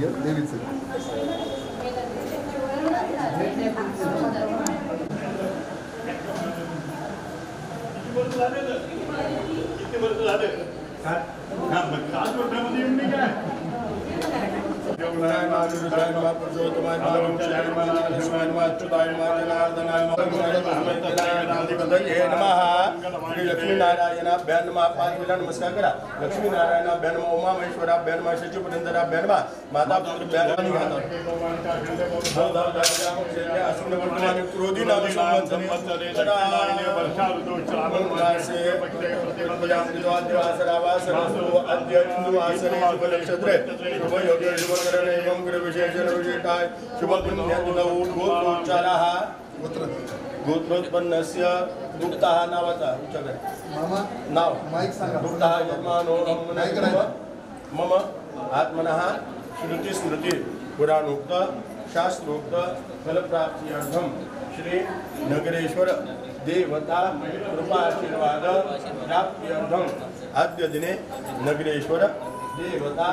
देवीचं लक्ष्मी नारायणाभ्यां नमः 5 वेळा नमस्कार करा. लक्ष्मी नारायणाभ्यां नमः उमा महेश्वराभ्यां नमः शचीपुरेंद्राभ्यां नमः माता पुत्रभ्यां नमः अश्विन वर्तमान क्रोधी नाम संवत्सरे दक्षिणायने वर्षा ऋतु चारमासे प्रजापतिवासरावासरस्तु अद्य इंदु आसने शुभनक्षत्रे शुभ योगे शुभकरणे एवं ग्रह विशेषण विशेषाय शुभ पुण्यतिथौ गोत्रोच्चारः गोत्रोत्पन्नस्य गुप्तः नावाचा उच्चार मामा नाव माईक सांगा गुप्तः जन्मानो मम आत्मनः श्रुति स्मृति पुराणोक्त शास्त्रोक्त फलप्राप्त्यर्थं श्री नगरेश्वर देवता कृपाशीर्वाद प्राप्त्यर्थं अद्य दिने नगरेश्वर देवता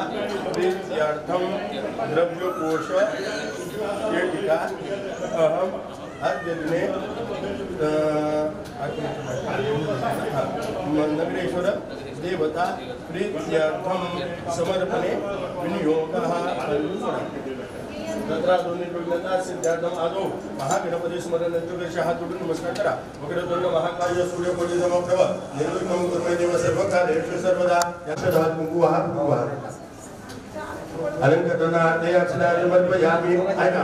प्रीत्यर्थं द्रव्यकोश पेटिका अहम अद्य दिने नगरेश्वर देवता प्रीत्यर्थं समर्पणे विनियोगः तत्र दोन्ही विघ्नता सिद्धार्थम आदो महागणपती स्मरण नंतर हात जोडून नमस्कार करा. वक्रतुंड महाकाय सूर्यकोटि समप्रभ निर्विघ्नं कुरु देव सर्वकार्येषु सर्वदा. यक्षदात् कुंकुवाः अलंकरणार्थे अक्षराणि मध्वयामि. ऐका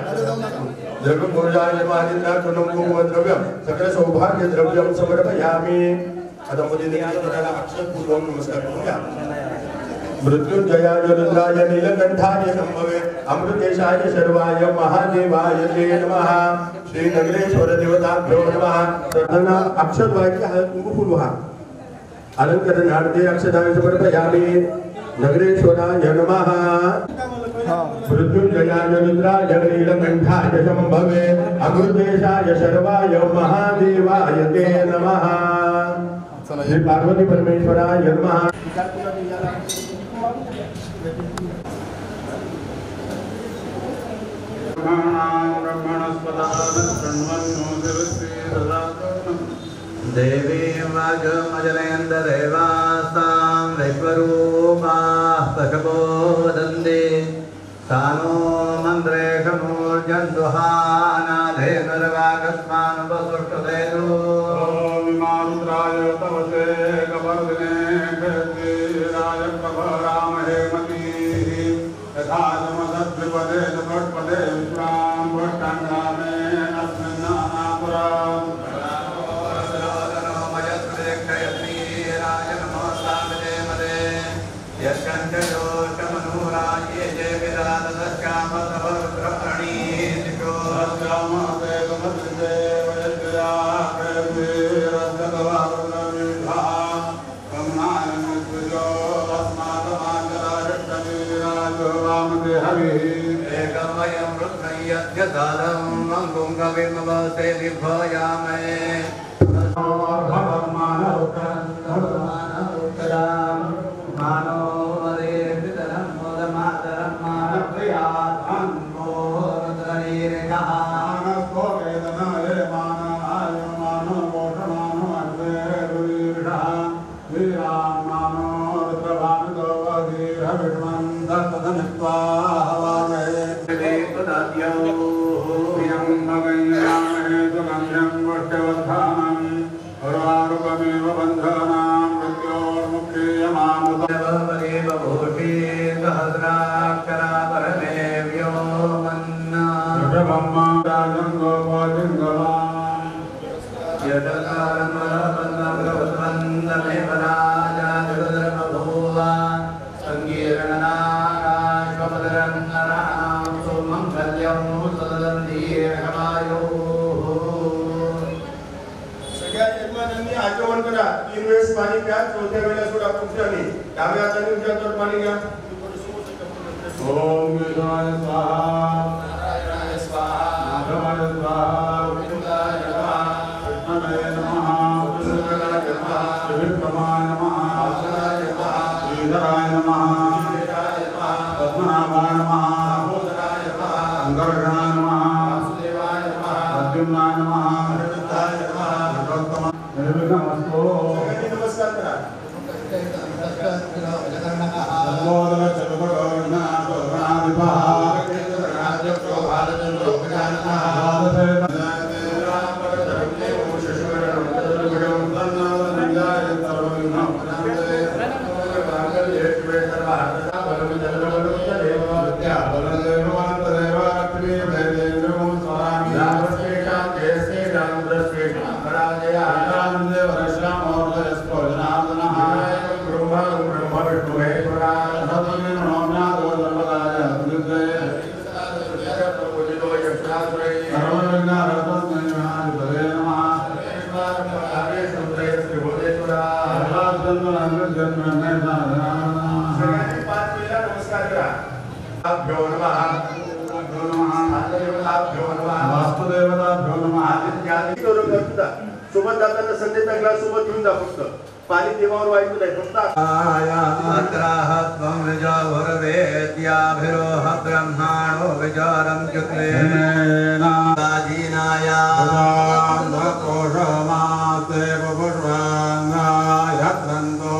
द्रव्यपूजाय महानिद्राक्षणं कुंकुमद्रव्यं सकल सौभाग्य द्रव्यं समर्पयामि. आता मध्ये अक्षरपूर्वक नमस्कार करूया. मृत्युंजयाय रुद्राय नीलकंठाय शंभवे अमृतेशाय शर्वाय महादेवाय ते नमः. श्री नगरेश्वर देवताभ्यो नमः. प्रार्थना अक्षर वाक्य हळद कुंकू फूल वाहा. अलंकरणार्थे अक्षराणि समर्पयामि. नगरेश्वराय नमः. मृत्युंजयाय रुद्राय नीलकंठाय शंभवे अमृतेशाय शर्वाय महादेवाय ते नमः. श्री पार्वती परमेश्वराय नमः. देवीं वागमजनेन्द्रदेवास्तां वैश्वरूपाः पशवो वदन्ति तानो मन्त्रेशमूर्जन्दुहानाधेनुर्वागस्मानुपसुष्टुधेनु विमान्त्राय तवसे कपर्दिने खेतीराय प्रभरामहे मतीः यथा समसद्विपदे चतुष्पदे विश्वां भष्टाङ्गामे अस्मिन्नानापुराम् यस्कंठयोष्टमनूराये जय विराजदश्यामसवर्ग्रप्रणीतिको एकं वयं रुद्रय्यध्यसादं मङ्गुं कविर्मवसे विभयामहे मानो मदे पितरं मोदमातरं मानप्रियात् अन्मोदरीरिकः मानस्को वेदनाय मानाय मानो मोषमानो अन्वेरुरीषः वीरान् मानो रुद्रभानुतो वधीरविष्मन्तस्तदनित्वा हवामहे देवदद्यो यं भगयामहे सुगन्ध्यं वष्ट्यवर्धानं उर्वारुकमेव बन्धनां आचमन करा. 3 वेळेस पाणी प्या. चौथ्या वेळेला सोडा पुढच्याने. डाव्या हाताने उजव्या हातावर पाणी घ्या. ओम विष्णुवाय स्वाहा नारायणाय स्वाहा माधवाय स्वाहा गोविंदाय नमः कृष्णाय नमः कृष्णाय नमः विक्रमाय नमः श्रीधराय नमः पद्मनाभाय नमः अनिरुद्धाय नमः निर्विघ्नमस्तु नमस्कार करा सोबत जाताना संध्याचा ग्लास सोबत घेऊन जा फक्त पाणी देवावर व्हायचं नाही फक्त आयात्राहत्वं विजवरवेद्याभिरोह ब्रह्माणो विचारं चक्लेन राजीनाया कोशमासे पुष्पाङ्गायत्रन्तो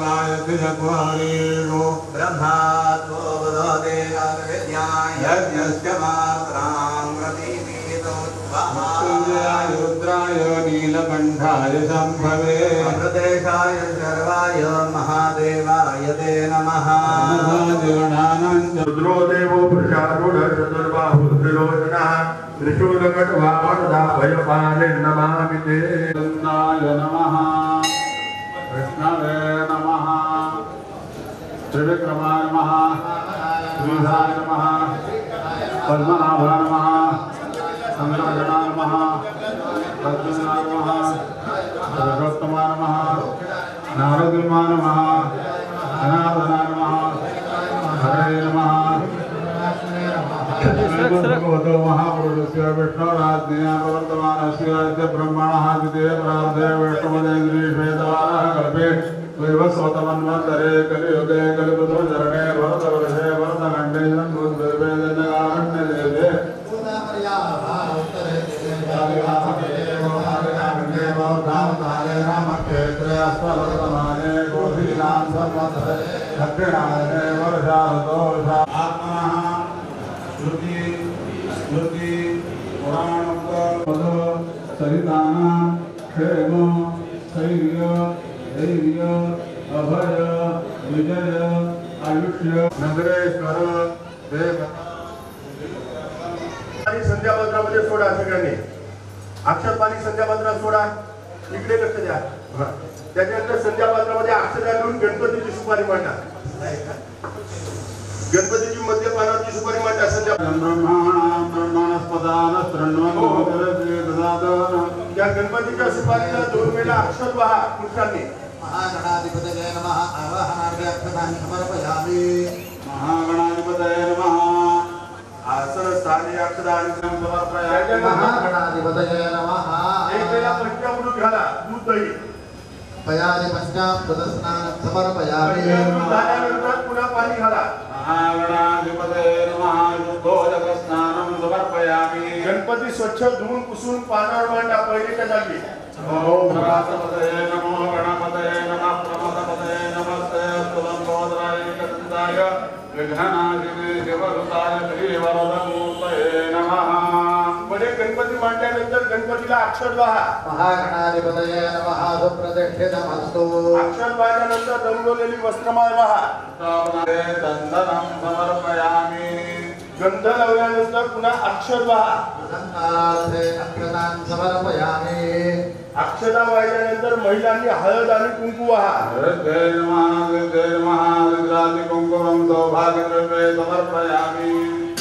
गायति चत्वारिषु ब्रह्मात्वो वदते अविद्याय यज्ञस्य मात्रां प्रतीमीतो रुद्राय नीलकण्ठाय शम्भवे अमृतेशाय सर्वाय महादेवाय ते नमः रुद्रो देवो प्रजारूढ चतुर्बाहु त्रिलोचनः त्रिशूलकटवामर्दाभयपाले नमामि ते कृष्णाय नमः कृष्णवे नमः त्रिविक्रमाय नमः श्रीधाय नमः पद्मनाभाय नमः संरक्षणाय नमः पद्मनाय नमः पुरुषोत्तमाय नमः नारदिमाय नमः जनार्दनाय नमः हरे नमः भगवतो महापुरुषस्य विष्णुराज्ञया प्रवर्तमानस्य अद्य ब्रह्मणः द्वितीय प्रारब्धे विष्णुपदेन्द्रीश्वेतवारः कल्पे वैवस्वतमन्वन्तरे कलियुगे कलिपुत्रचरणे भरतवर्षे भरतखण्डे जन्मोद्भवेदनगारण्यदेवे रामक्षेत्रे अस्मभगतमाने गोधीनां सर्वत्र दक्षिणायने वर्षाऋतोषा आत्मनः श्रुति स्मृति पुराणोक्त सहितानां क्षेम स्थैर्य धैर्य अभय विजय आयुष्य नगरेश्वर देव संध्यापत्रामध्ये सोडा सगळ्यांनी अक्षर पाणी संध्यापत्रात सोडा इकडे लक्ष द्या त्याच्यानंतर संध्यापत्रामध्ये अक्षर लिहून गणपतीची सुपारी मांडा गणपतीची मध्य पानावरची सुपारी मांडा त्या गणपतीच्या सुपारीला 2 वेळा अक्षर पहा पुरुषांनी महागणाधिपतये नमः आवाहनार्थान् समर्पयामि महागणाधिपतये नमः आसन स्थानी अक्षराणि समर्पयामि महागणाधिपतये नमः एक वेळा पंचामृत घाला दूध दही पयानि पंचामृतस्नानं समर्पयामि झाल्यानंतर पुन्हा पाणी घाला महागणाधिपतये नमः शुद्धोदकस्नानं समर्पयामि गणपती स्वच्छ धुवून पुसून पानावर मांडा पहिलीच्या जागी ओम गणापतये नमो गणपतये नमः प्रमदपतये नमस्ते स्तुलंबोदराय एकदन्ताय विघ्ननाशिने शिवसुताय श्रीवरदमूर्तये नमः मध्ये गणपती मांडल्यानंतर गणपतीला अक्षर पहा महागणाधिपतये नमः सुप्रतिष्ठितमस्तु अक्षर पाहिल्यानंतर रंगवलेली वस्त्रमाळ पहा चंदनं समर्पयामि गंध लावल्यानंतर पुन्हा अक्षर पहा प्रसन्नार्थे अक्षतान् समर्पयामि अक्षता वाहिल्यानंतर महिलांनी हळद आणि कुंकू पहा कुंकुमं सौभाग्यद्रव्ये समर्पयामि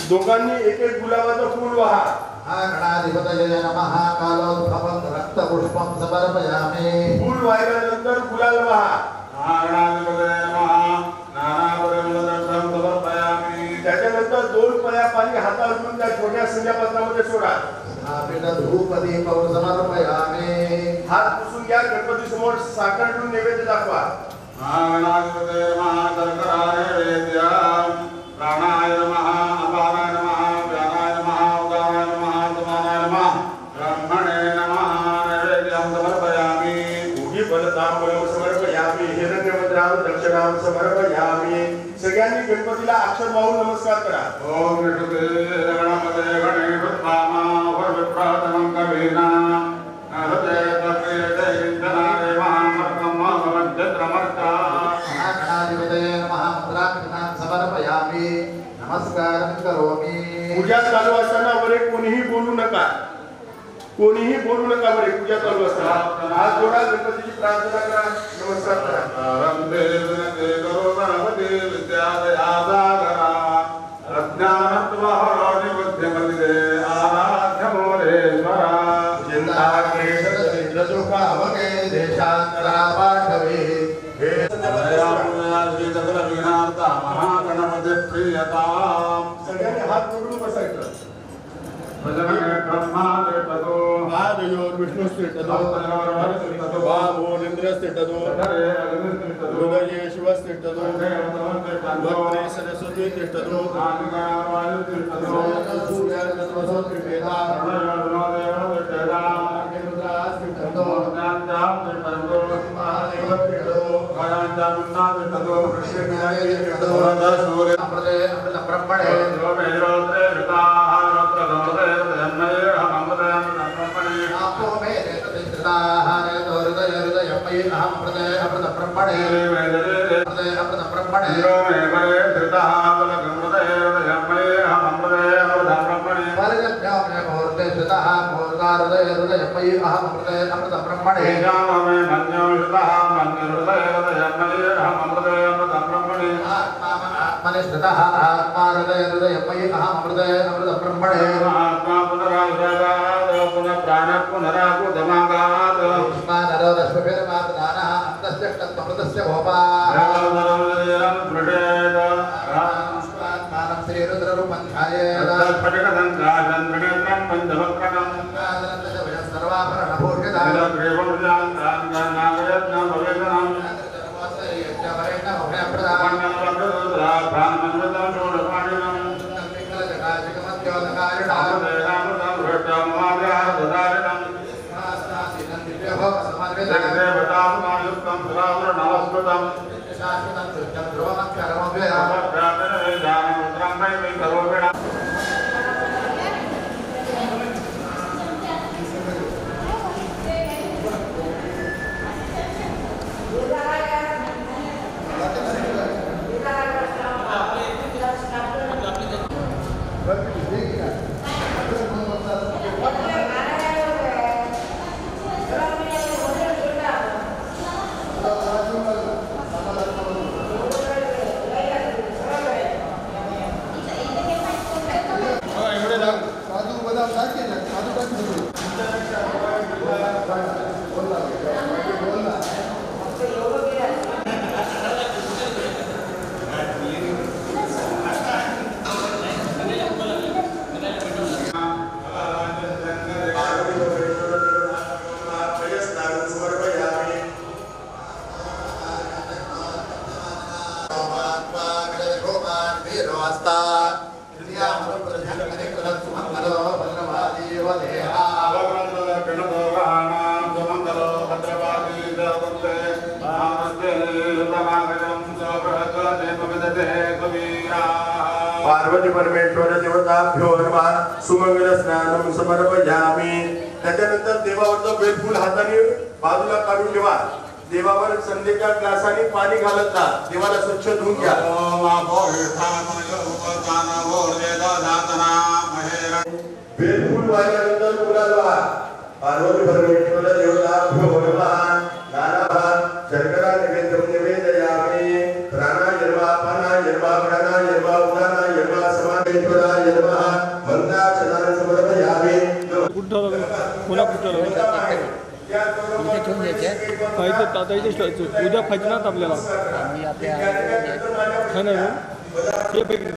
दोघांनी एक एक गुलाबाचं फूल पहा महागणाधिपतये नमः कालोद्भवं रक्तपुष्पं समर्पयामि फूल वाहिल्यानंतर गुलाल पहा महागणाधिपतये नमः नानापरिमलद्रव्यं समर्पयामि त्याच्यानंतर 2 पळ्या पाणी हातावर घेऊन त्या छोट्या संध्यापत्रामध्ये सोडा स्थापित धूपदीपं समर्पयामि हात पुसून घ्या गणपती समोर साखर ठेवून नैवेद्य दाखवा महागणाधिपतये नमः शर्कराय वेद्यां प्राणाय नमः अपाराय नमः व्यानाय नमः उदाराय नमः समानाय नमः ब्रह्मणे समर्पयामि फलतांबूलम समर्पयामी हिरण्यमुद्रां दक्षिणां समर्पयामी सगळ्यांनी गणपतीला अक्षर वाहून नमस्कार करा ओम विष्णुते गणपते गणेशोत्तमा वरविप्रातमं कवीना नरते तप्रियते इंद्राय महामर्कं महावज्रमर्का महागणाधिपतये नमः मुद्रां समर्पयामि नमस्कारं करोमि पूजा चालू असताना वरे कोणीही बोलू नका कोणीही बोलू नका बरे पूजा चालू असताना हात जोडा गणपतीची प्रार्थना करा नमस्कार करा रंदे विनते करो गणपती विद्यादयासागरा अज्ञानत्वहरोणि बुद्धिमतिदे आराध्यमोरेश्वरा चिंताक्लेश दरिद्र दुःख अवगे देशांतरा पाठवे हे सकल विघ्नार्था महागणपती प्रियताम सगळ्यांनी हात जोडून बसायचं भजने ब्रह्मा देवतो आदयोर विष्णु स्थिततो वामोलिंद्र स्थिततो हृदये शिव स्थिततो वक्रे सरस्वती स्थिततो पार्वती परमेश्वर देवताभ्यो नमः सुमंगल स्नानम समर्पयामि त्याच्यानंतर देवावरचं बेलफूल हाताने बाजूला काढून ठेवा देवावर संध्याच्या ग्लासाने पाणी घालत जा देवाला स्वच्छ धुवून घ्या बेलफूल वाहिल्यानंतर मुलाला पार्वती परमेश्वर देवताभ्यो नमः नाना शर्करा नैवेद्यम निवेदयामि प्राणायाम प्राणायाम प्राणायाम उदानायाम समाधेश्वराय नमः मंदाचरण समर्पयामि पुन्हा कुठं आता इथे उद्या फजनात आपल्याला है ना हे पैकी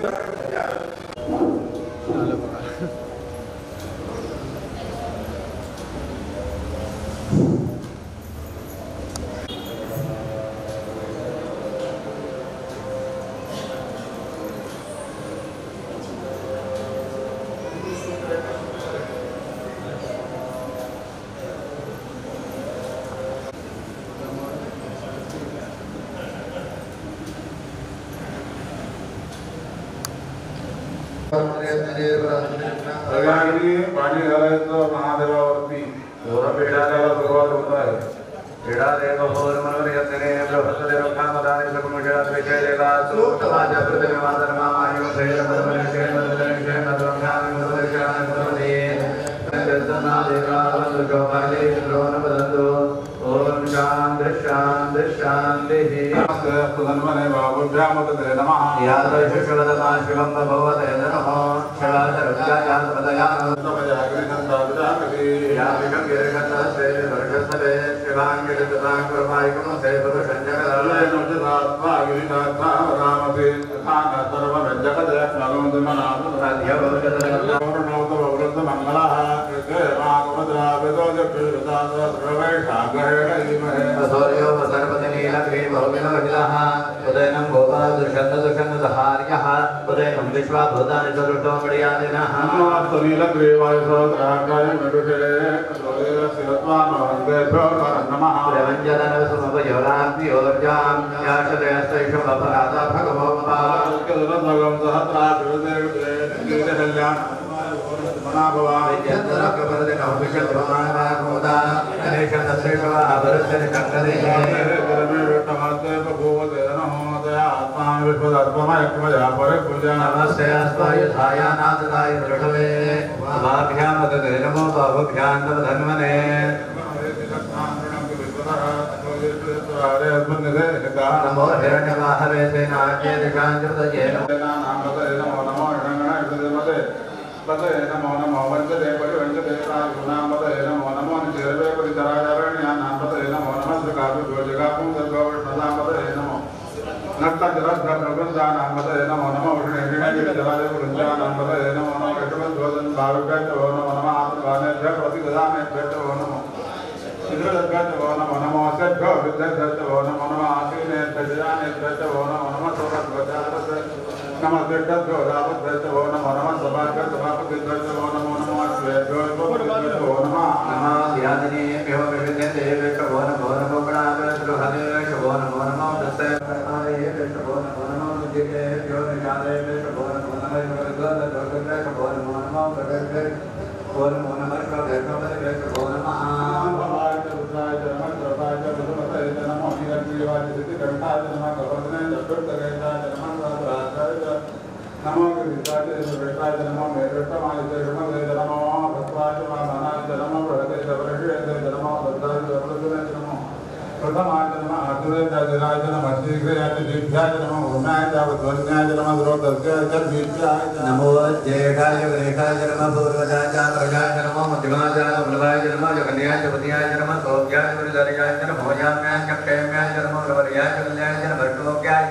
सगळ्यांनी पाणी घालायचं महादेवावरती एवढा पेढाला सुरुवात होत आहे क्रीडादेव होर्मनोर यत्ने बृहस्पति रक्षामदानि सकुमुषात् विजयदेवा सूक्तमाजा प्रतिमाधर्मा माहिम श्रेयमदमनिषे मदनिषे मदरक्षामि मदरक्षामि मदमदे जन्तना देवा वन्दुगोपाले द्रोण वदन्तु ओम शान्ति शान्ति शान्तिः तन्मने बाहुभ्यामुदते नमः यादृशवदता शिवं भवते नमः शिवादरुद्यायात्मदयान् याविकं गिरिगन्धस्ते वर्गस्ते शिवाङ्गिरिततां कृपायिकं से पुरुषञ्जगदात्मा गिरिनाथा रामसे तथा न सर्वव्यञ्जकदयक्ष्मगोन्दमनाथमङ्गलः सूर्यो सर्वतनीलग्रीवोऽभिनवहितः उदयनं गोपादुषन्नदुषन्नदहार्यः उदयनं विश्वाभूतानि चतुष्टो मणियादिनः नीलग्रीवाय सहस्राकाय मृषे नमः प्रवञ्जनसमपयोराग्नियोर्जां याशदयस्तैषमपराधा भगवोपा नमस्ते अस्वाय धायानाथाय दृढवे अभाभ्यामदते नमो बाहुभ्यां तव धन्वने नमो हिरण्यवाहवे सेनाज्ञे दिशाञ्जृतये नमो नमो वंशदे परिवंशदे प्रागुणामदे नमो नमो निचरवे परिचराचरण्यानामदे नमो नमः सकाभ्योजगापुं सर्गवर्षदामदे नमो नक्तजरद्भ्रवृन्दानामदे नमो नमो विष्णुजराजपुरुञ्जानामदे नमो नमो विष्णुवदन् भाविभ्यो नमो नमः आत्मवानेभ्यः प्रतिददानेभ्यो नमो सिद्धभ्यो नमो नमो सद्भ्यो विद्यभ्यो नमो नमः आसीनेभ्यो नमो नमः सोमध्वजातस्य नमस्ते भ्यो रामभ्यो नमो नमः सभाभ्यो सभापतिभ्यो नमो नमः श्रेभ्यो नमः यादिनेभ्यो विविधेभ्यो नमो नमो गणाभ्यो नमो नमो दस्तेभ्यो नमो नमो दिव्येभ्यो निजादेभ्यो नमो नमः नमो नमो नमो ज्येष्ठाय वरेष्ठाय नमः पूर्वजाय प्रजाय नमः मध्यमाय वल्लभाय नमः जगन्याय पतियाय नमः सौभ्याय वरिदर्याय नमः भोजाम्याय क्षेम्याय नमः प्रवर्याय कल्याय नमः भट्टोक्याय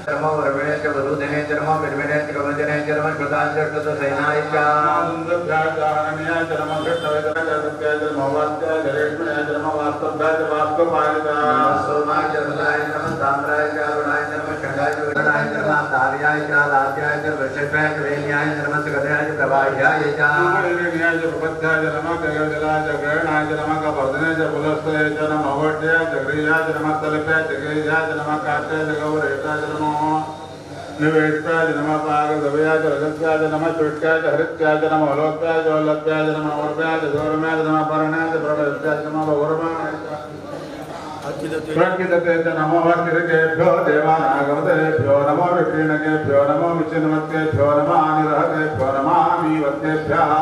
नमो वरवेणे च वरुदेने च नमो विर्वेणे च कवचने च नमः कृताय च कृतसेनाय च आनन्दभ्याय च हरण्याय च नमः कृष्णवे च सत्याय च नमः वात्याय च रेष्मण्याय च नमः वास्तव्याय च वास्तवाय च सोमाय च सदाय नमः ताम्राय च अरुणाय च नमः शंगाय च विरणाय च नमः तार्याय च लाभ्याय च वृषभ्याय च वेल्याय च नमः गदाय च प्रवाह्याय च न्याय च प्रपद्याय च नमः गगनजलाय च ग्रहणाय च नमः कपर्दने च पुलस्त्याय च नमः वड्याय च ग्रीयाय च नमः तलप्याय च गेयाय च नमः काट्याय च गौरेशाय च नमः निवेष्टाय च नमः पागदवयाय च रजत्याय च नमः चुट्याय च हरित्याय च नमः लोप्याय च वल्लभ्याय च नमः और्भ्याय च गौरम्याय च नमः परण्याय च प्रभस्याय च नमः गौरमाय च प्रकृतते च नमो वर्तिकेभ्यो देवानागमतेभ्यो नमो विक्रीणकेभ्यो नमो विचिन्वत्तेभ्यो नमः अनिरहतेभ्यो नमः वीवत्तेभ्यः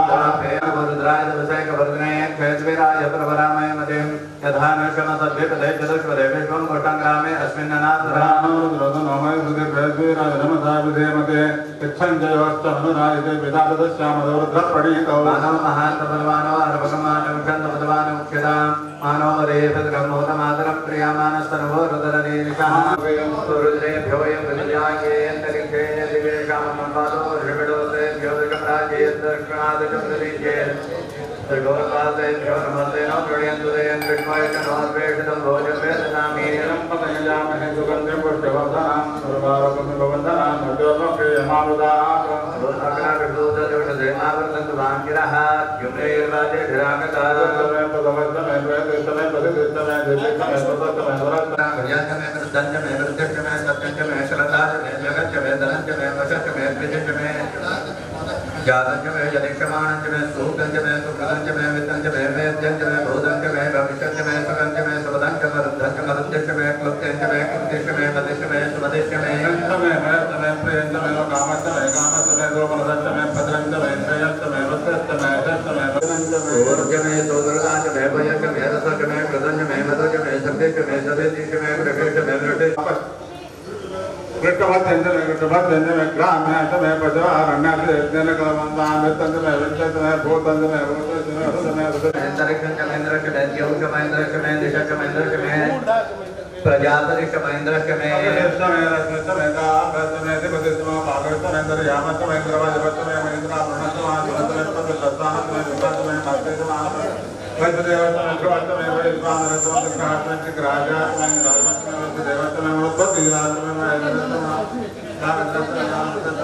रुद्राय वसैकवर्धने क्षेत्विराय प्रवरामय मतिं यथा नशमतद्भिपदे चतुष्पदे विश्वं कोष्ठाङ्ग्रामे अस्मिन्ननाथरानो नमः सुदेभ्यस्वीराय नमः विधेमते इच्छञ्जयोश्चमनुरायते विदातदश्यामदवृद्धप्रणीतौ मानव महान्तपदवानो अर्भकमानं छन्दपदवानो मुख्यतां मानव मरेभद्रह्मोतमातरं प्रियामानस्तनवो रुदरनीनिशः रुद्रेभ्यो यं विद्याये यन्तरिक्षे दिवेशामन्पादो ऋषिडोतेभ्यो दशमराजेन्द्रष्णादशप्रदीये त्रिगोपादेभ्यो नमस्ते नो प्रणयन्तु देयं कृष्णाय च नमस्वेषितं भोजवेदनामीनं पतयजामहे सुगन्धिं पुष्पवर्धनां सर्वारोपमिभवन्धनां मध्योपक्रियमारुदाः रोधकनाविषदोषदेमावर्तन्तु वाङ्गिरः युम्नैर्वाजेभिरागता मे जातंच मे जनिक्षमाणंच मे सुहृतंच मे सुकृतंच मे वित्तंच मे वेद्यंच मे भूतंच मे भविष्यंच मे सुखंच मे सुपदंच मरुद्धंच मरुद्यंच मे क्लुप्तंच मे कृत्यंच मे मदिष्य मे सुमदिष्य मे यंच मे मयंच मे प्रियंच मे कामंच मे गोमनसंच मे भद्रंच मे श्रेयंच मे वृद्धंच मे यशंच मे वदनंच मे सूर्य मे सोदरदाच मे भयंच मे रसंच मे कृतंच मे मधुच मे सत्यंच मे सदेश मे प्रकृत मे वृद्धि कृष्णभद्रंच मे ग्राम्यांच मे पजवारण्याच यज्ञेन कलवन्तां वित्तंच मे विद्यंच मे भूतंच मे भूतंच मे हृदंच मे अंतरिक्षंच महेंद्रंच मे द्यौच महेंद्रंच मे दिशंच महेंद्रंच मे प्रजापतिश्च महेंद्रंच मे यज्ञ मे रत्नंच मे कामंच मे दिवसंच मे भागंच मे दर्यामंच मे ग्रवाजवंच मे महेंद्राभरणंच मे आदिवंच मे प्रदत्तानंच मे दुर्गांच मे मातेच मे वैद्यदेवंच मे ध्रुवंच मे वैश्वानरंच मे ग्रहांच मे ग्रहाजात मे राजवंच मे वैद्यदेवंच मे मरुद्भद्रांच मे महेंद्रंच मे कामंच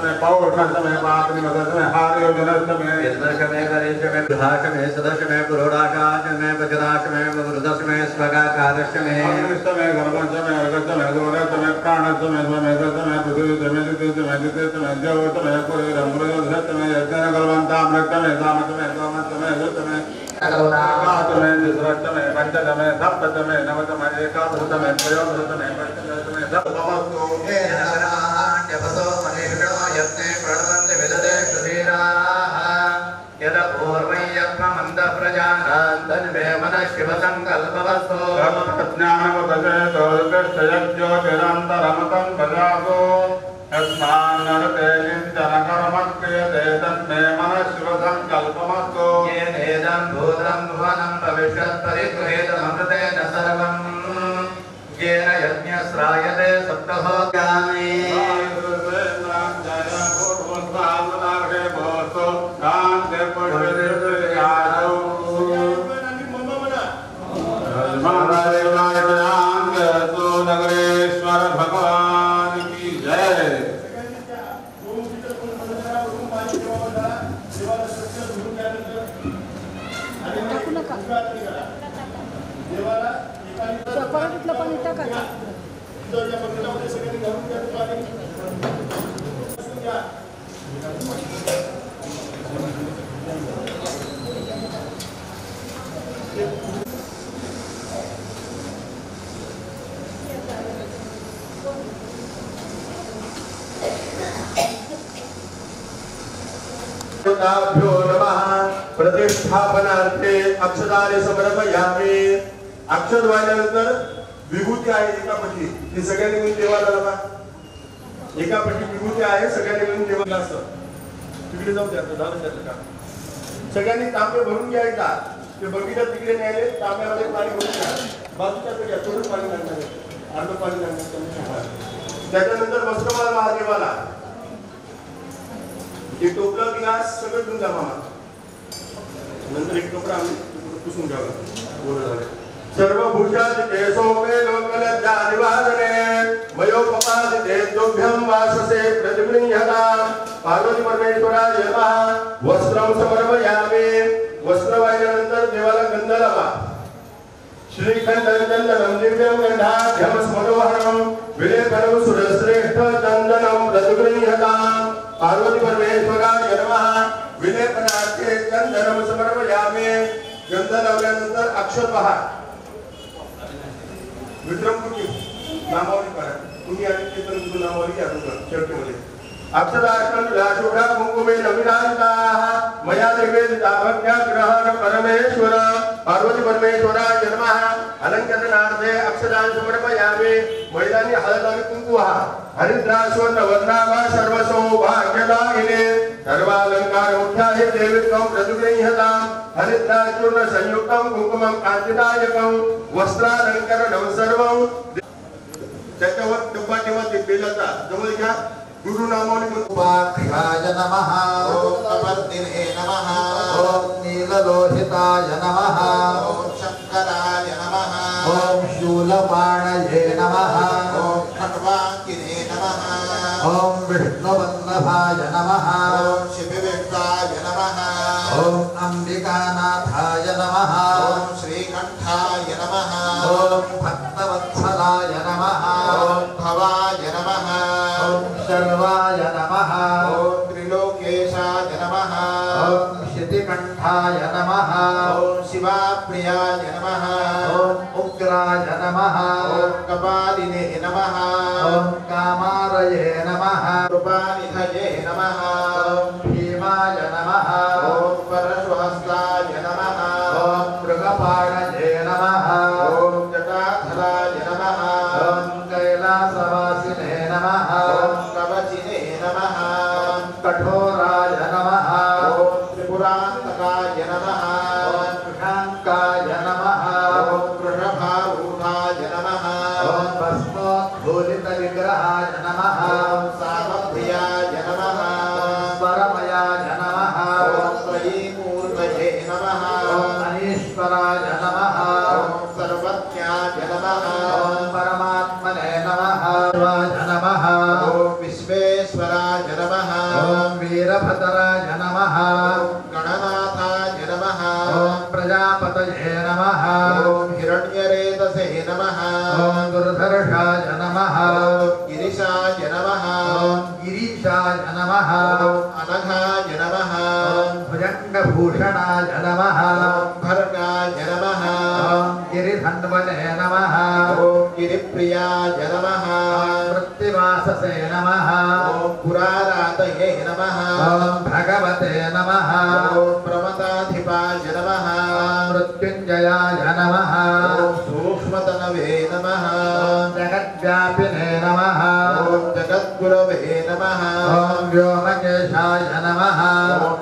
मे पौर्णंच मे पापनिमधंच मे हारयोजनंच मे यज्ञंच मे गरेश मे गृहाश मे सदश मे पुरोडाकाश मे वज्राश मे वृद्धश मे स्वगाकारश मे अग्निश्च मे गर्भंच मे अर्घंच मे दूरंच मे प्राणंच मे मेघंच मे पृथ्वीच मे दितिच मे दितिच मे जवच मे पुरीरंभ्रजोधच मे यज्ञेन कलवन्तामृत मे कामच मे सोमच मे युत मे एकाच मे तिसरच मे पंचच मे सप्तच मे नवच मे एकादशच मे त्रयोदशच मे पंचदशच मे सप्तमस्तु हे नमः मनीषो यत्ने प्रणवन्ति विदते सुधीराः यद पूर्वं यत्नमन्तः प्रजानान्तन्वे मनः शिवसङ्कल्पवस्तु ज्ञानमुपजयतोदृष्टयज्योतिरन्तरमतं भजासो यस्मान्नरते किञ्चन कर्म क्रियते तन्मे मनः शिवसङ्कल्पमस्तु येनेदं भूतं भुवनं भविष्यत् परिगृहीतममृतेन सर्वम् येन यज्ञश्रायते सप्तहोत्यामि नगरेश्वर भगवान की जय। परत पाणी टाकायचं देवताभ्यो नमः प्रतिष्ठापनार्थे अक्षदाने समर्पयामि। अक्षद वाहिल्यानंतर विभूती आहे एका पट्टी ती सगळ्यांनी मिळून देवाला लावा। एका पट्टी विभूती आहे सगळ्यांनी मिळून देवाला असतं तिकडे जाऊ द्या झालं त्याचं काम सगळ्यांनी तांबे भरून घ्यायचा ते बगीचा तिकडे न्यायले तांब्यामध्ये पाणी भरून घ्या बाजूच्या घ्या थोडं पाणी लागणार अर्ध पाणी लागणार त्याच्यानंतर वस्त्रमाळ महादेवाला एक टोपला गिलास सगळं घेऊन जा मामा नंतर एक टोपला आम्ही पुसून घ्यावा बोल झाले सर्व भूषादिते सोमे लोकलज्जा निवादने मयोपपादिते दोभ्यं वाससे प्रतिगृह्यतां पार्वती परमेश्वराय नमः वस्त्रं समर्पयामि वस्त्र वाहिल्यानंतर देवाला गंध लावा श्रीखंडं चंदनं दिव्यं गंधाढ्यं स्मरोहरं विलेपनं सुरश्रेष्ठ चंदनं प्रतिगृह्यतां पार्वती परमेश्वराय नमः विलेपनार्थे चंदनं समर्पयामि गंध लावल्यानंतर अक्षत पहा विक्रमपुरी नामावली करा तुम्ही आणि कीर्तन तुझं नामावली घ्या तुझं शेवटीमध्ये अक्षदाष्टम विलाशुभ्रा कुंकुमे नविलासिताः मया निवेदिता भक्त्याग्रहण परमेश्वर पार्वती परमेश्वराय नमः अलंकरणार्थे अक्षदान समर्पयामि महिलांनी हळद आणि कुंकू वाहा हरिद्रा स्वर्ण वर्णावा सर्व सौभाग्यदायिने सर्वालंकार मुख्याहि देवित्वं प्रतिगृह्यतां हरिद्रा चूर्ण संयुक्तं कुंकुमं कांतिदायकं वस्त्रालंकरणं सर्वं त्याच्यावर डब्बा ठेवा ते बेलाचा जवळ घ्या गुरु नामावली उपाख्याय नमः ओम कपर्दिने नमः ओम नीललोहिताय नमः ओम शंकराय नमः ओम शूलपाणये नमः ओम खट्वांकिने नमः ओम विष्णुवल्लभाय नमः ओम शिवविष्टाय नमः ओम अंबिकानाथाय नमः ओम श्रीकंठाय नमः ओम भक्तवत्सलाय नमः ओम भवाय नमः ओम सर्वाय नमः ओम त्रिलोकेशाय नमः नमः ॐ उग्राय नमः ॐ कपालिने नमः ॐ कामारये नमः कृपानिधये नमः ॐ भीमाय नमः ॐ परशुहस्ताय नमः ॐ मृगपाणये नमः ॐ जटाधराय नमः ॐ कैलासवासिने नमः ॐ कवचिने नमः कठोराय नमः ॐ त्रिपुरान्तकाय नमः ॐ कृशाङ्काय नमः ॐ वृषभारूढाय नमः ॐ भस्मोद्भूलितविग्रहाय नमः ॐ सामप्रियाय नमः परमयाय नमः ॐ त्रयीमूर्तये नमः ॐ अनीश्वराय नमः ॐ सर्वज्ञाय नमः ॐ परमात्मने नमः शिवाय नमः ॐ विश्वेश्वराय नमः ॐ वीरभद्राय नमः ॐ गणनाथाय नमः ॐ प्रजापतये नमः ॐ हिरण्यरेतसे नमः ॐ दुर्धर्षाय नमः ॐ गिरिशाय नमः ॐ गिरीशाय नमः ॐ अनघाय नमः ॐ भुजङ्गभूषणाय नमः ॐ भर्गाय नमः ॐ गिरिधन्वने नमः ॐ गिरिप्रियाय नमः मृत्तिवाससे नमः ॐ पुरारातये नमः ॐ भगवते नमः ॐ प्रमदाधिपाय नमः मृत्युञ्जयाय नमः ॐ सूक्ष्मतनवे नमः ॐ जगद्व्यापिने नमः ॐ जगद्गुरवे नमः ॐ व्योमकेशाय नमः ॐ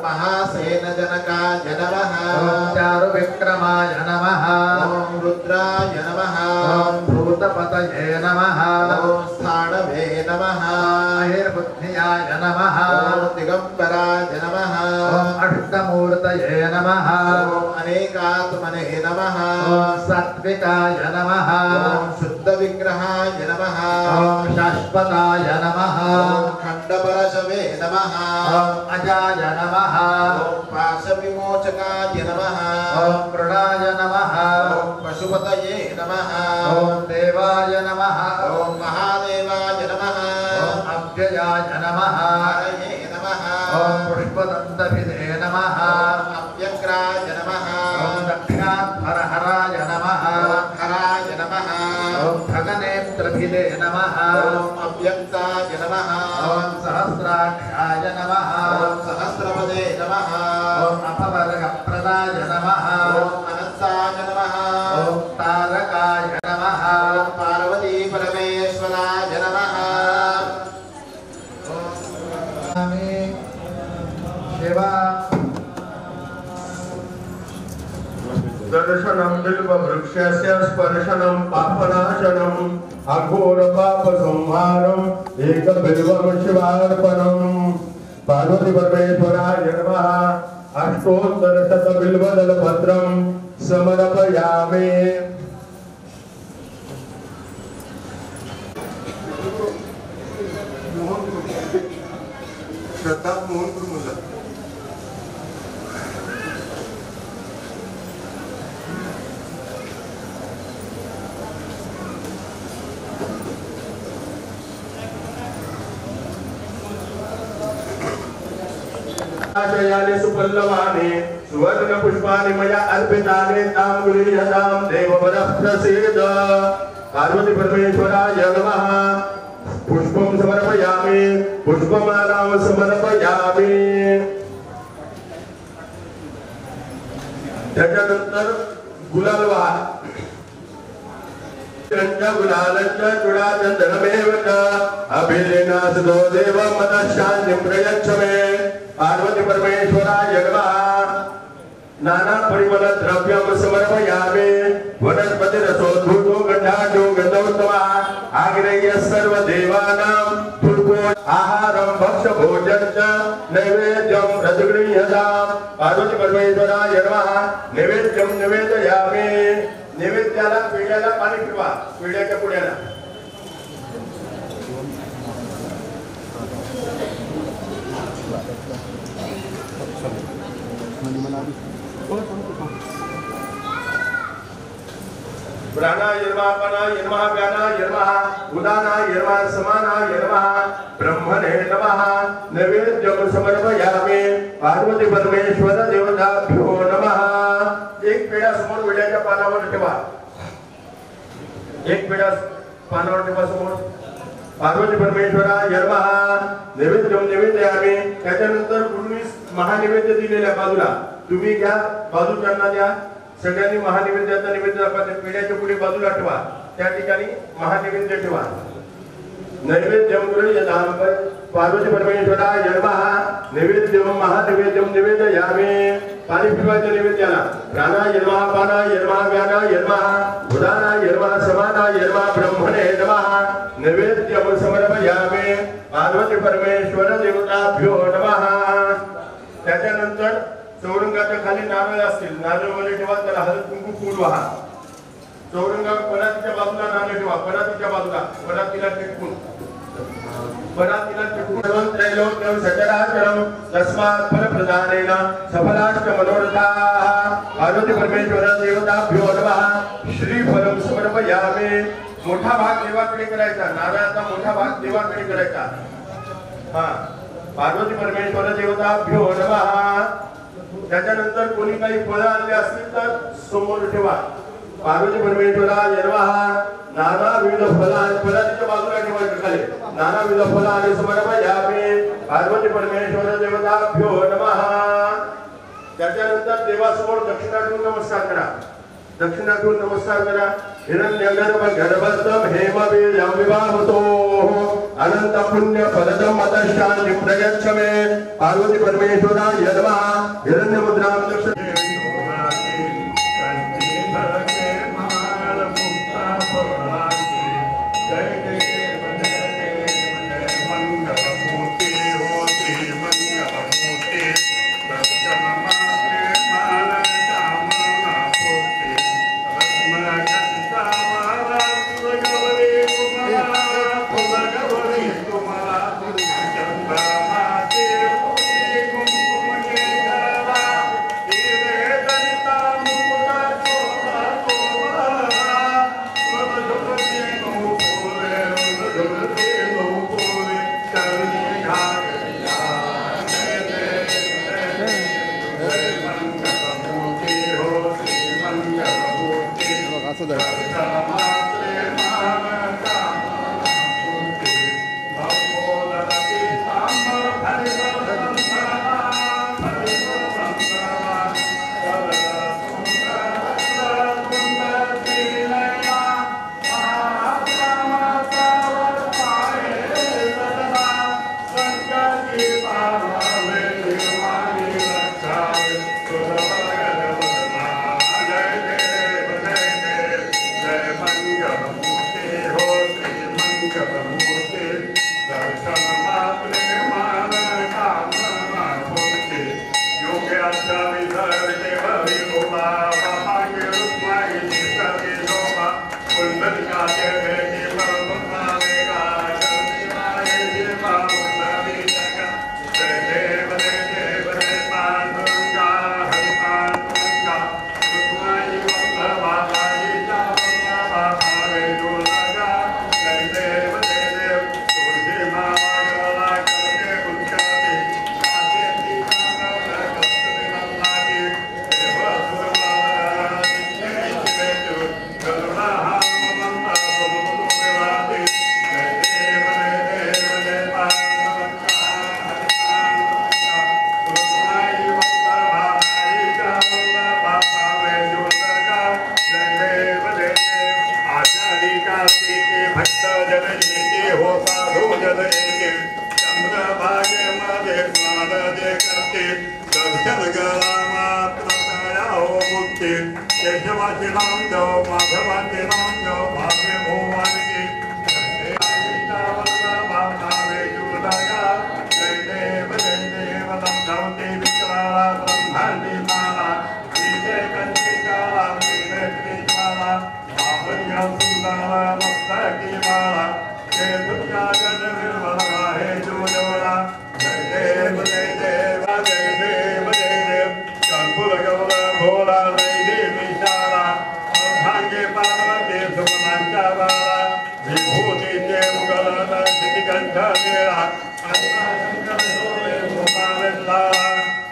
महासेनजनकाय नमः ॐ चारुविक्रमाय नमः ॐ रुद्राय नमः ॐ भूतपतये नमः ॐ स्थाणवे नमः महिर्बुद्धियाय नमः ॐ दिगम्बराय नमः ॐ अष्टमूर्तये नमः ॐ अनेकात्मने नमः ॐ सात्विकाय नमः ॐ शुद्धविग्रहाय नमः ॐ शाश्वताय नमः ॐ खण्डपरशवे नमः ॐ अजाय नमः ॐ पाशविमोचकाय नमः ॐ कृणाय नमः ॐ पशुपतये नमः ॐ देवाय नमः ॐ महादेवाय नमः ॐ अव्ययाय नमः हरये नमः ॐ पुष्पदन्तभिदे नमः ॐ अव्यग्राय नमः ॐ दक्षाध्वरहराय नमः ॐ हराय नमः ॐ भगनेत्रभिदे नमः ॐ अव्यक्ताय नमः ॐ सहस्राक्षाय नमः ॐ सहस्रपदे नमः ॐ अपवर्गप्रदाय नमः ॐ अनन्ताय नमः ॐ तारकाय नमः ॐ पार्वती परमेश्वराय नमः शिवा दर्शनं बिल्ववृक्षस्य स्पर्शनं पापनाशनम् अघोरपापसंहारम् एकबिल्वं शिवार्पणम् पार्वतीपरमेश्वराय नमः अष्टोत्तरशतबिल्वदलपत्रं समर्पयामि। श्रद्धा मोहन गुरुमुला आशयानि सुपल्लवानि सुवर्ण पुष्पानि मया अर्पितानि ताम्बूलीयतां देववरः प्रसीद। पार्वती परमेश्वराय नमः। पुष्पं समर्पयामि, पुष्पमालां समर्पयामि। त्याच्यानंतर गुलाल वाहन गुलालच्च चूडाचन्दनमेव च अभिलेनासदो देवमतः शान्तिं प्रयच्छ मे। पार्वती परमेश्वराय नमः। नाना परिमल द्रव्यं समर्पयामि। वनस्पतिरसोद्भूतो गन्धाढ्यो गन्धोत्तमः आग्नेयः सर्वदेवानां फुल्को आहारं भक्ष्यभोजनं च नैवेद्यं प्रतिगृह्यताम्। पार्वती परमेश्वराय नमः। नैवेद्यं निवेदयामि। नैवेद्याला पिढ्याला पाणी फिरवा, पिढ्याच्या पुढ्याला प्राणाय नमः, अपानाय नमः, व्यानाय नमः, उदानाय नमः, समानाय नमः, ब्रह्मणे नमः। नैवेद्यं समर्पयामि। पार्वती परमेश्वर देवताभ्यो नमः। एक पेढा समोर विड्याच्या पानावर ठेवा. एक पेढा पानावर ठेवा समोर. पार्वती परमेश्वरा यर्महा नैवेद्य आम्ही. त्याच्यानंतर गुरुनी महानैवेद्य दिलेल्या बाजूला तुम्ही घ्या, बाजूच्यांना द्या. सगळ्यांनी महानैवेद्याचा नैवेद्य दाखवा. पेढ्याच्या पुढे बाजूला ठेवा. त्या ठिकाणी महानैवेद्य ठेवा. नैवेद्यम गृह्यताम पार्वती परमेश्वरा यर्महा नैवेद्यम महानैवेद्यम निवेदयामि. पाणी पिवायचं नैवेद्याला. प्राणा यर्महा पाना यर्महा व्याना यर्महा उदाना यर्महा समाना यर्महा ब्रह्मणे नमः. नैवेद्यम समर्पयामि. पार्वती परमेश्वर देवताभ्यो नमः. त्याच्यानंतर चौरंगाच्या खाली नारळ असतील, नारळमध्ये ठेवा. त्याला हळद कुंकू फूल वाहा. चौरंगा परातीच्या बाजूला नारळ ठेवा. परातीच्या बाजूला परातीला टेकून त्रैलोक्यं सचराचरं तस्मात् फलप्रदानेन सफलाश्च मनोरथाः. पार्वती परमेश्वर देवताभ्यो नमः. श्रीफलं समर्पयामि. मोठा भाग देवाकडे करायचा. नारळाचा मोठा भाग देवाकडे करायचा. हा, पार्वती परमेश्वर देवताभ्यो नमः. त्याच्यानंतर कोणी काही फळं आणले असतील तर समोर ठेवा. पार्वती परमेश्वरा यर्महा नानाविध फलानि फलाच्या बाजूला ठेवायचं खाली. नानाविध फलानि समर्पयामि. पार्वती परमेश्वर देवताभ्यो नमः. त्याच्यानंतर देवासमोर दक्षिणातून नमस्कार करा. दक्षिणातून नमस्कार करा. हिरण्यगर्भगर्भस्थं हेमवीर्यं विभावतो अनंत पुण्य फलदं मतशान्तिं प्रयच्छ मे. पार्वती परमेश्वरा यर्महा हिरण्यमुद्रां दक्ष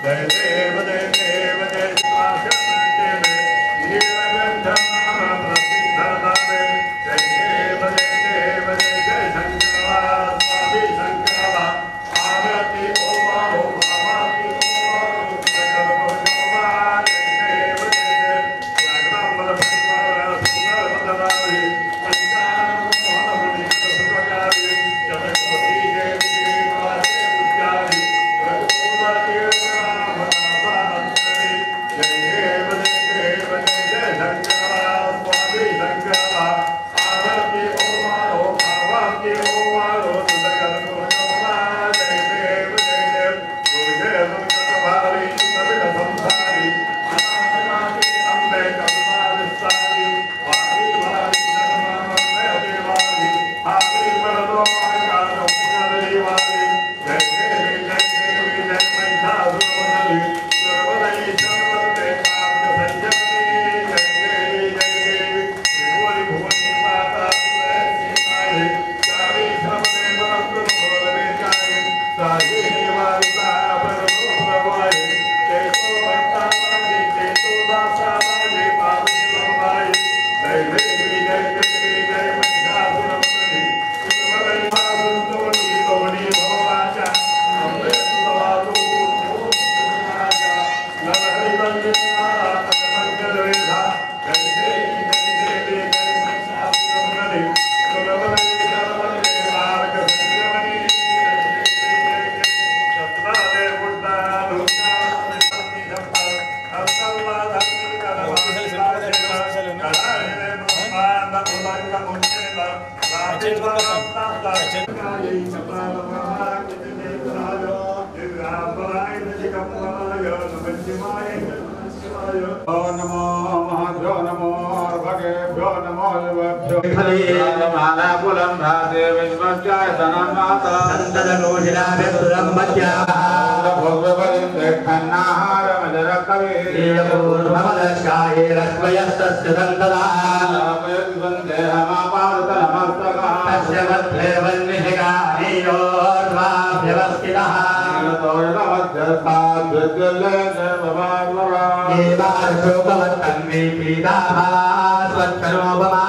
जय देव जय देव जय चेंज करून बसा. नमो महाभ्यो नमो भगेभ्यो नमो युवभ्यो माला कुलं भाते विश्वस्याय धनमाता संतदकोशिलाभिर्दुरं भोगवलिं देखन्नाहारमजरकवे भवदशाये रश्मयस्तस्य सन्तदा वन्देहमापादतनमस्तकः तस्य मध्ये वह्निशिखानीयोर्वाभ्यवस्थितः देवाशोकवत्तन्वी पीताभास्वच्छनोपमा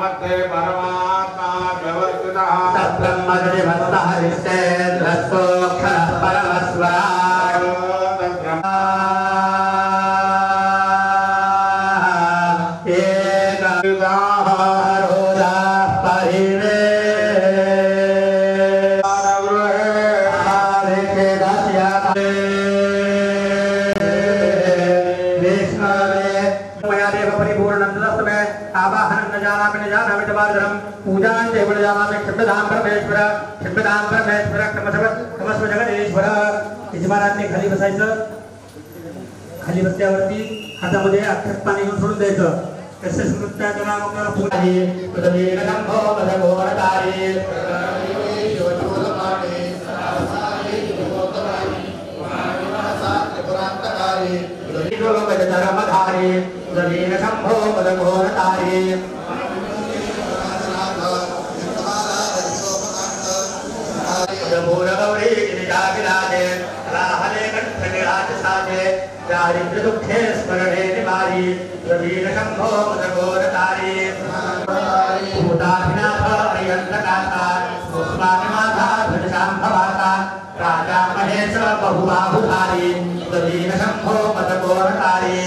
मध्ये परमात्मा व्यवस्थितः तत्ब्रह्मजनिभस्तः हरिश्चेन्द्रस्तोऽक्षरः परमस्वरा यजमानांनी खाली बसायचं. खाली बसल्यावरती हातामध्ये अक्षत पाणी घेऊन सोडून द्यायचं. कसे स्मृत्याचं नाम आपल्याला पूजा आहे. दारिद्र्य दुखे स्मरणे निवारी प्रवीण शंभो मदगोरतारी भूताभिनाथ अयंतकाता उस्मानमाथा धनशांभवाता राजा महेश बहुबाहुधारी प्रवीण शंभो मदगोरतारी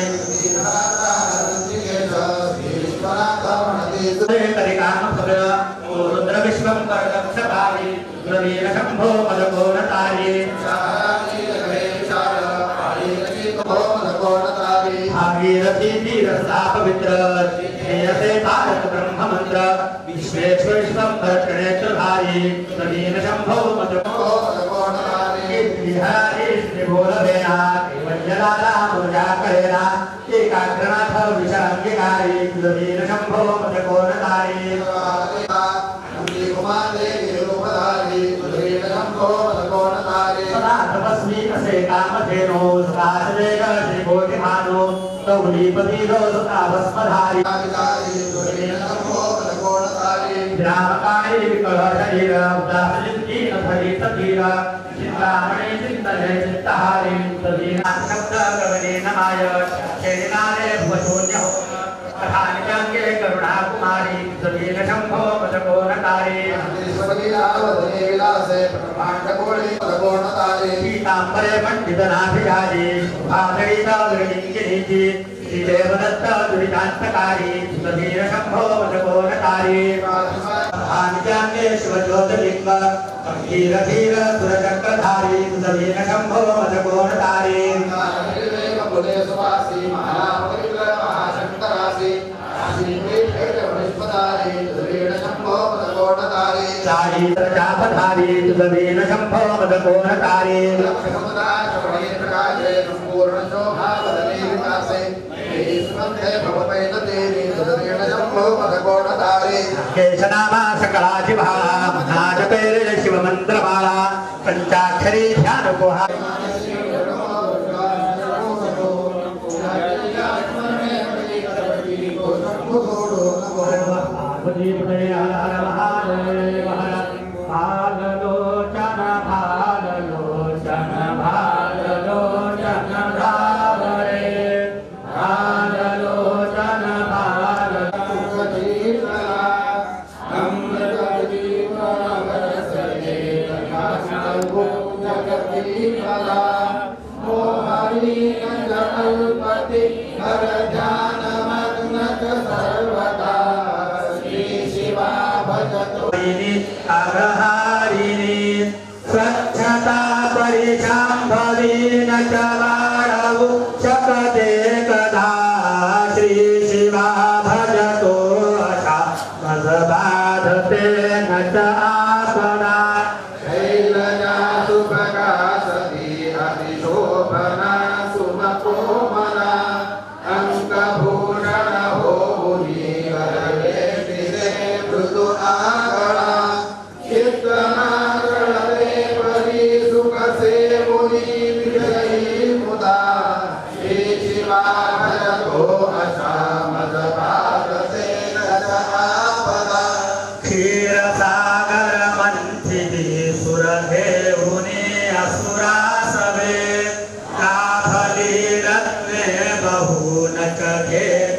रुद्र विश्वं परदक्षभारी प्रवीण शंभो मदगोरतारी भागीरथी तीरसा पवित्र श्रेयसे तारक ब्रह्म मंत्र विश्वेश्वरस्वं भरतनेत्रधारी प्रवीण शंभो मदगोरतारी बोलवेना वज्रदादा पूजा करेना एकाग्रनाथ विषांगिकारी प्रवीण शंभो मदगोरतारी सदा तपस्वी कसे कामधेनो सदाशदेव श्रीकोटिमानो तौलीपतिलो सुताभस्मधारी ग्रामकारी विकलशरीर उदाहरिंकी नथरी ततीर चिंतामणि चिंतने चित्तहारी प्रवीणा शब्द गगने नमाय शेनारे भुवशून्य कथानिजंगे करुणा कुमारी प्रवीण शंभो मदगोरतारी पीतांबरे पंडितनाभिजारी भागीरथी श्रीदेवदत्त दुरितांतकारी प्रवीण शंभो मदगोरतारी भानिजांगे शिवज्योतिर्लिंग भगीरथीर सुरचक्रधारी प्रवीण शंभो मदगोरतारी चापधारी प्रवीण शंभो मदगोरतारी केशनामा सकलाजिभा नाजपेर शिवमंत्रमाला पंचाक्षरी ध्यान गुहा आग्रहा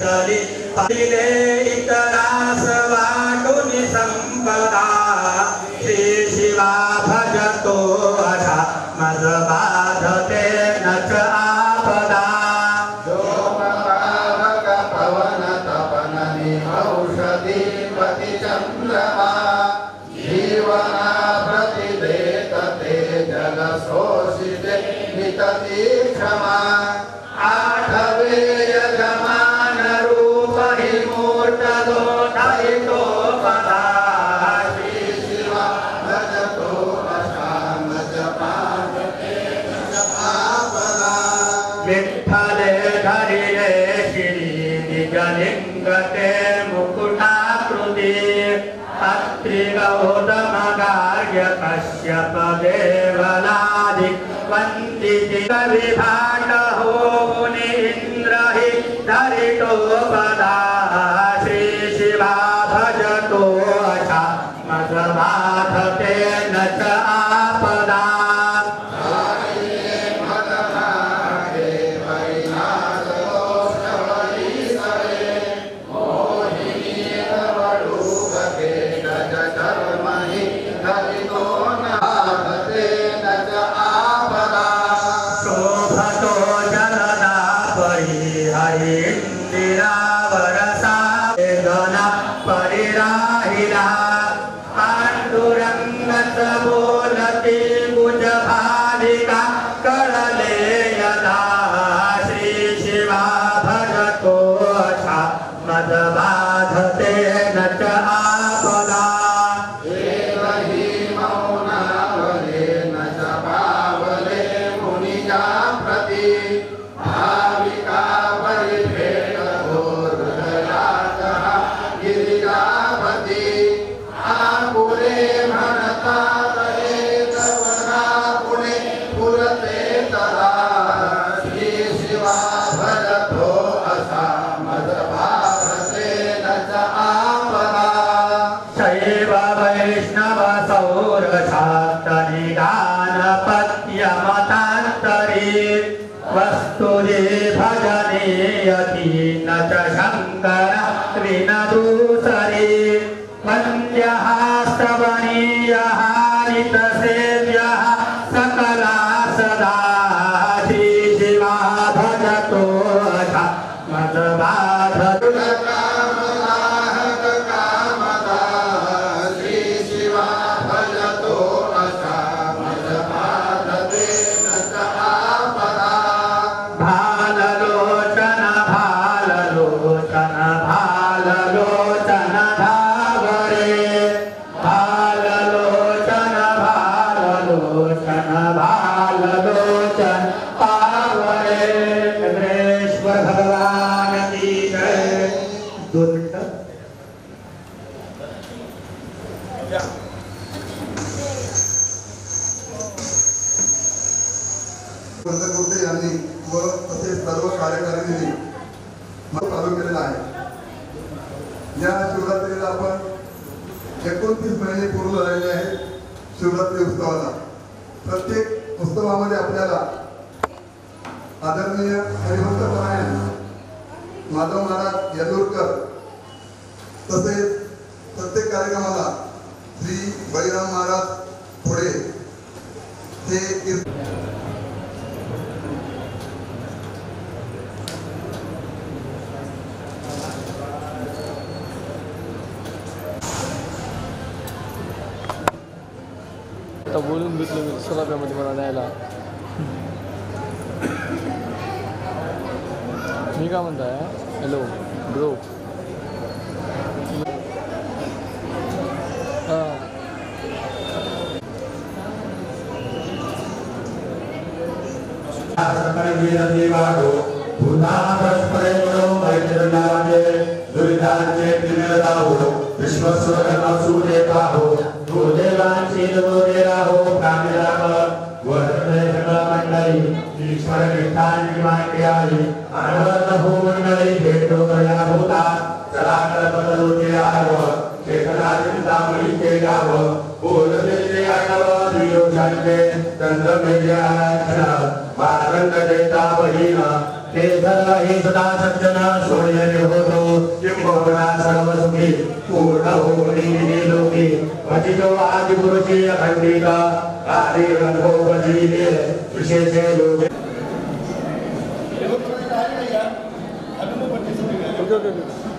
विठ्ठली पाहिले इतरास वाटून संपदा श्री शिवा भजतो अशा मज बाधते नच आपदा पवन तपन औषधी पति चंद्रमा जीवना प्रतिदेत ते जल शोषिते नितती क्षमा आठवे यजमान रूप हि मूर्त दोषितो पदा श्री शिवा भजतो अशाम जपाते आपदा विठ्ठले धरिले श्री निजलिंगते मुकुटाकृति अत्रि गौतम गार्ग्य कश्यप देवलादि वंदिति विभाट हो मुनि इंद्र हि धरितो पदा श्री शिवा भजतो अशा मज बाधते न च आपदा परिराहिला पांडुरंगच बोलती भुज भालिका कळले यदा श्री शिवा भजतो अशा मद बाधते न च आपदा देवहि मौनावले न जपावले मुनिजा प्रति भाविका परिभेद हृदयातः गिरिजापति आपुरे म्हणता रहे तवना पुणे पुरते तदा श्री शिवा भजतो असा मद भारते न च आपदा शैव वैष्णव सौरशाक्त निदान पत्यमतान्तरी वस्तुजे भजनीयति न च शङ्कर विनदूसरे वन्द्यः स्तवनीयः नितसेव्यः सकला सदा श्री शिवा भजतो अशा मद बाधतो कामदा श्री शिवा भजतो अशा मद बाधते न च आपदा भाललोचन भाललोचन भाललोचन धावरे भाललोचन भाललोचन भाललोचन पावरे चंद्रेश्वर भगवान की जय। पंतप्रधान यांनी व तसेच सर्व कार्यकारिणींनी चालू केलेला आहे। या शिवरात्रीला आपण 29 महिने पूर्ण झालेले आहेत शिवरात्री उत्सवाला। प्रत्येक उत्सवामध्ये आपल्याला आदरणीय हरिभक्त परायण माधव महाराज येदूरकर तसेच प्रत्येक कार्यक्रमाला श्री बळीराम महाराज पुढे हे आता बोलून घेतलं मी सलाब्यामध्ये मला न्यायला. मी काय म्हणताय हॅलो ब्रो हां देवाडो भूतापरस्परेणो मैत्रनामे दुरितांचे त्रिमेदाहो विश्वस्वरमसुदेवाहो देवांशीलवोदेराहो प्राणिराम वर्धने मंडळी ईश्वर विठांची माहिती आली अनवरत हो मंडळी भेटो कया होता चला कल्पतरुचे आव शेखराचिंतामणी के गाव बोलते आडव दियोजनते चंद्रमेल्या मारंग देता बहिण ते सर्व हि सदा सज्जन सोय निर्भूतो किंबहुना सर्वसुखी पूर्ण होमनी लोकी पतितो आदिपुरुषी अखंडित आदि रंगोपजीवे विशेषे लोके ओके ओके